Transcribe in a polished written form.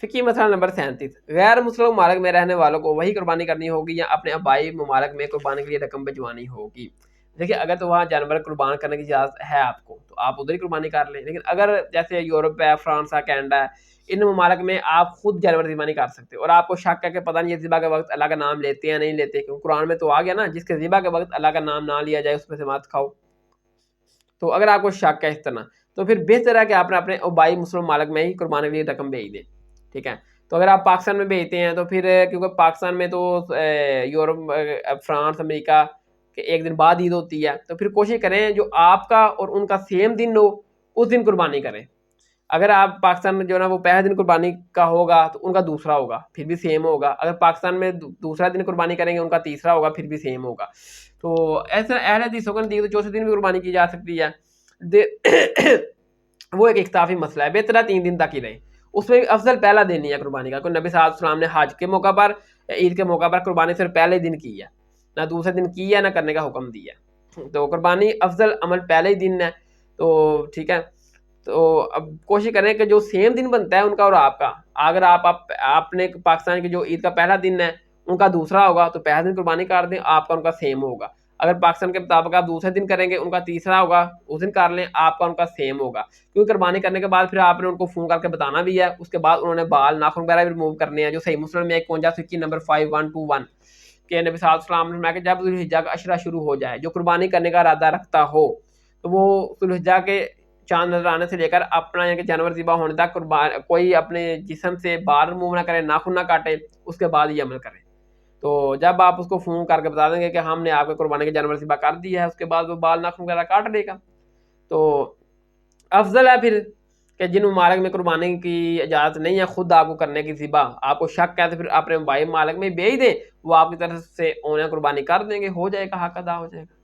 فقی مسئلہ نمبر 37، غیر مسلم ممالک میں رہنے والوں کو وہی قربانی کرنی ہوگی یا اپنے آبائی ممالک میں قربانی کے لیے رقم بھجوانی ہوگی؟ دیکھیے اگر تو وہاں جانور قربان کرنے کی اجازت ہے آپ کو تو آپ ادھر ہی قربانی کر لیں، لیکن اگر جیسے یورپ ہے، فرانس ہے، کینیڈا ہے، ان ممالک میں آپ خود جانور ذبح نہیں کر سکتے، اور آپ کو شک ہے کہ پتہ نہیں یہ ذبح کے وقت اللہ کا نام لیتے ہیں نہیں لیتے، کیونکہ قرآن میں تو آ گیا نا جس کے ذبح کے وقت اللہ کا نام نہ لیا جائے اس میں سے مت کھاؤ۔ تو اگر آپ کو شک ہے اس طرح تو پھر بہتر ہے کہ آپ نے اپنے آبائی مسلم ممالک میں ہی قربانی کے لیے رقم بھیج دیں، ٹھیک ہے۔ تو اگر آپ پاکستان میں بھیجتے ہیں تو پھر کیونکہ پاکستان میں تو یورپ، فرانس، امریکہ کہ ایک دن بعد عید ہوتی ہے، تو پھر کوشش کریں جو آپ کا اور ان کا سیم دن ہو اس دن قربانی کریں۔ اگر آپ پاکستان میں جو ہے نا وہ پہلا دن قربانی کا ہوگا تو ان کا دوسرا ہوگا پھر بھی سیم ہوگا، اگر پاکستان میں دوسرا دن قربانی کریں گے ان کا تیسرا ہوگا پھر بھی سیم ہوگا۔ تو ایسا اہل حدیثوں کا نزدیک تو چوتھے دن بھی قربانی کی جا سکتی ہے، وہ ایک اختلافی مسئلہ ہے، بہتر ہے 3 دن تک ہی رہے، اس میں افضل پہلا دن نہیں ہے قربانی کا، کیونکہ نبی صلی اللہ علیہ وسلم نے حج کے موقع پر عید کے موقع پر قربانی صرف پہلے دن کی ہے، نہ دوسرے دن کی ہے نہ کرنے کا حکم دیا ہے، تو قربانی افضل عمل پہلے ہی دن ہے، تو ٹھیک ہے۔ تو اب کوشش کریں کہ جو سیم دن بنتا ہے ان کا اور آپ کا، اگر آپ نے پاکستان کی جو عید کا پہلا دن ہے ان کا دوسرا ہوگا تو پہلا دن قربانی کر دیں، آپ کا ان کا سیم ہوگا۔ اگر پاکستان کے مطابق آپ دوسرے دن کریں گے ان کا تیسرا ہوگا اس دن کر لیں، آپ کا ان کا سیم ہوگا، کیونکہ قربانی کرنے کے بعد پھر آپ نے ان کو فون کر کے بتانا بھی ہے، اس کے بعد انہوں نے بال ناخن وغیرہ بھی ریموو کرنے ہیں، جو صحیح مسلم میں 51 فقی نمبر 5121 کہ نبی صلی اللہ علیہ وسلم نے فرمایا کہ جب ذوالحجہ کا عشرہ شروع ہو جائے جو قربانی کرنے کا ارادہ رکھتا ہو تو وہ ذوالحجہ کے چاند نظر آنے سے لے کر اپنا یعنی کہ جانور ذبح ہونے تک کوئی اپنے جسم سے بال ریموو نہ کرے، ناخن نہ کاٹے، اس کے بعد یہ عمل کرے۔ تو جب آپ اس کو فون کر کے بتا دیں گے کہ ہم نے آپ کے قربانی کے جانور ذبح کر دیا ہے، اس کے بعد وہ بال ناخن وغیرہ کاٹ لے گا۔ تو افضل ہے پھر کہ جن ممالک میں قربانی کی اجازت نہیں ہے خود آپ کو کرنے کی ذبح، آپ کو شک ہے تو پھر اپنے بھائی ممالک میں بھیج دیں، وہ آپ کی طرف سے انہیں قربانی کر دیں گے، ہو جائے گا، حق ادا ہو جائے گا۔